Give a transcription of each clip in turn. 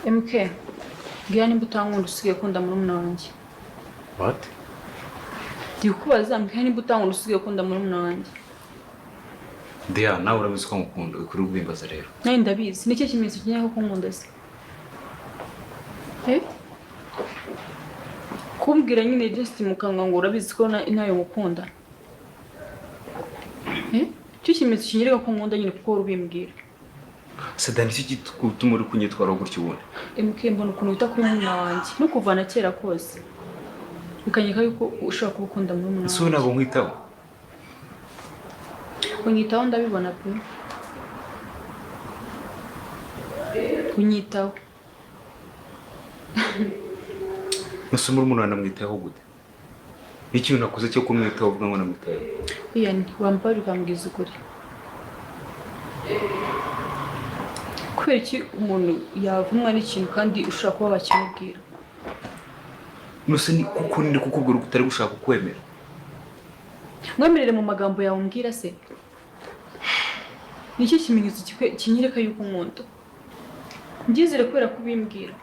MK, bwira nimba utankunda usigaye ukunda murumuna wanjye. What? Ndikubaza mbwira nimba utankunda usigaye ukunda murumuna wanjye. Dianne, nawe urabizi ko ngukunda ukuri ubimbaza rero. Nawe ndabizi. Ni cyo kimenyetso kinyaho ko nkunda se. Kumbwira nyine just mukanwa ngo urabizi ko nayo mukunda. Cyo kimenyetso kinyereka ko nkunda nyine kuko urubimbwira. Sedani iki gituma uri kunyitwara gutyo ubone. MK mbona ukuntu wita kuri murumuna wanjye no kuvana kera kose. Bikanyeka yuko ushaka kubukunda murumuna wanjye. So nabo nkwitaho. Kunyitaho ndabibona pe. Kunyitaho. Nasumu murumuna namwitaho gute? Iki unakoze cyo kumwitaho uvuga ngo namwitaho. Ian, wambara ukambwiza ukuri. Kubera iki umuntu yavumwa n'ikintu kandi ushaka kuba bakimubwira? Nuse ni kuko ndi kukubwira utari gushaka kwemera. Mwemerere mu magambo yawe umbwira se. Niki kimenyetso kinyereka yuko nkunda? Ngizere kubera kubimbwira.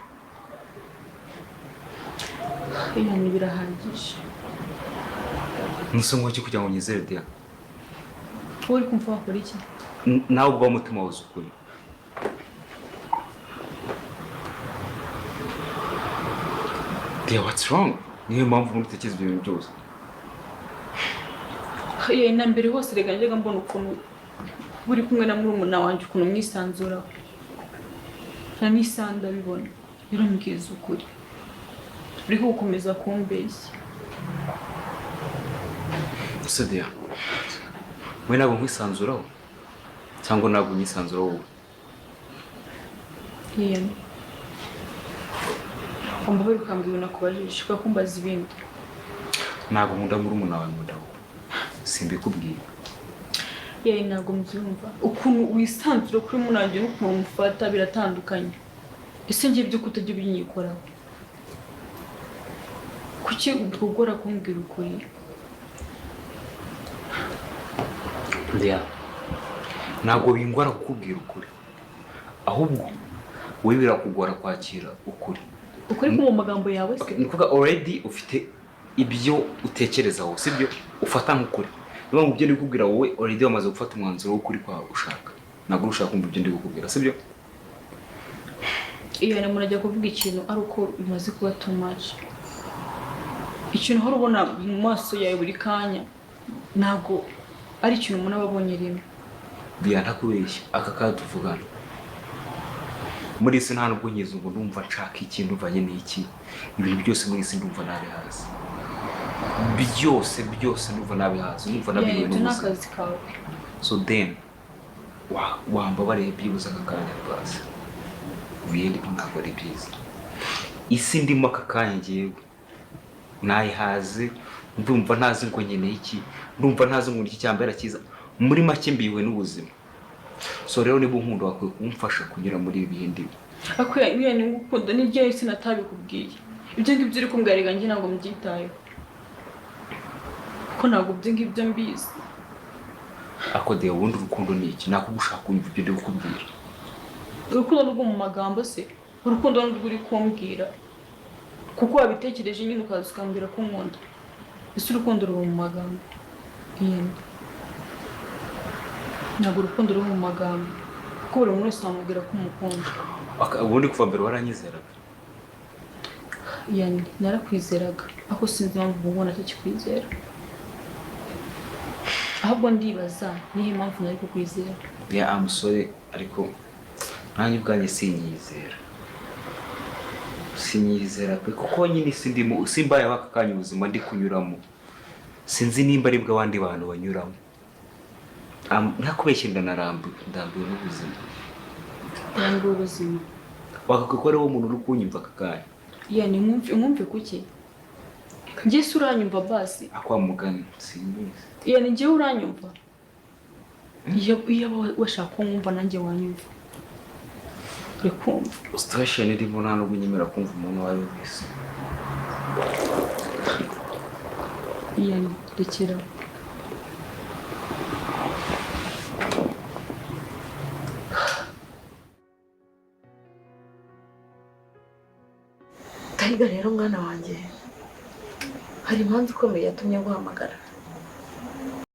Ian, birahagije. Nuse ngo kugira ngo nyizere Dianne. Uri kumva wakora iki? Nawe ubwo umutima wawe ukuri. Dianne, what's wrong? Niyo mpamvu muri tekereza ibintu byose. Na mbere hose rega njyaga mbona ukuntu buri kumwe na murumuna wanjye ukuntu mwisanzuraho. Nisanda bibona. Rero mbwiza ukuri. Uri gukomeza kumbeshya. Dianne, we ntabwo nkwisanzuraho cyangwa ntabwo unyisanzuraho wowe? Ian, umva ukambwira nakubajije ko kumbaza ibindi. Ntabwo nkunda murumuna wawe ndaho. Simbikubwira. Ian, ntabwo mbyumva. Ukuntu wisanzura kuri munanjye n'ukuntu mufata biratandukanye. Ese ngiye byo kutajya binyikoraho. Kuki utugora kumbwira ukuri? Dianne, ntabwo bingora kukubwira ukuri. Ahubwo we birakugora kwakira ukuri. Ukuri mu magambo yawe se? Nikuvuga already ufite ibyo utekerezaho, sibyo? Ufata nk'ukuri. Niba ngo ibyo ndi kukubwira wowe already wamaze gufata umwanzuro w'ukuri kwawe ushaka. Ntabwo ushaka kumva ibyo ndi kukubwira, sibyo? Iyo murajya kuvuga ikintu ari uko bimaze kuba too much. Ikintu horo ubona mu maso yawe buri kanya ntabwo ari ikintu umuntu aba abonye rimwe. Dianne, ntakubeshya aka kazi tuvugana. Muri isi nta nubwo nyiza ngo ndumva nshaka ikintu uvanye n'iki. Ibintu byose muri isi ndumva nabi hasi. Byose ndumva nabi hasi. Ndumva nabiye n'ubuzima. N'akazi kawe. So then wambabariye byibuze aka kanya rwose. Really ntabwo ari byiza. Isi ndimo aka kanya ngewe nayihaze, ndumva ntazi ngo nkeneye iki, ndumva ntazi ngo iki cyambera cyiza. Muri make mbiwe n'ubuzima. So rero niba unkunda wakwiye kumfasha kunyura muri ibi bindi. Akwiye niyo ni ngukunda n'iryo isi natabikubwiye. Ibyo ngibyo uri kumbwira nge ntabwo mbyitayeho. Ko ntabwo ibyo ngibyo mbizi. Ako de wundi urukundo ni iki? Nako gushaka kumva ibyo ndi kukubwira. Urukundo rwo mu magambo se? Urukundo uri kumbwira. Kuko wabitekereje nyine ukaza ukambwira ko nkunda. Ese urukundo rwo mu magambo? Ian, ntabwo urukundo rwo mu magambo. Kuko buri muntu wese amubwira ko umukunda. Ubundi kuva mbere waranyizeraga? Ian, narakwizeraga. Ako sinzi impamvu ubona atakikwizera. Ahubwo ndibaza nihe mpamvu nari kukwizera. Umusore ariko nanjye ubwanjye sinyizera pe kuko nyine sindimo simbaye bakakanya ubuzima ndi kunyuramo. Sinzi nimba ari bw'abandi bantu banyuramo. Ntakubeshye ndambiwe n'ubuzima. Ndambiwe ubuzima. Wakakora wo muntu uri kunyumva akakanya. Ian, mwumve kuki? Njye se uranyumva basi? Akwa mugani simbizi. Ian, njye uranyumva? Iyo washaka ko mwumva nanjye wanyumva. Rekumva. Situation irimo nta nubwo nyemera kumva umuntu wawe wese. Ian, rekera. Tayiga rero mwana wanjye hari impamvu ikomeye yatumye guhamagara.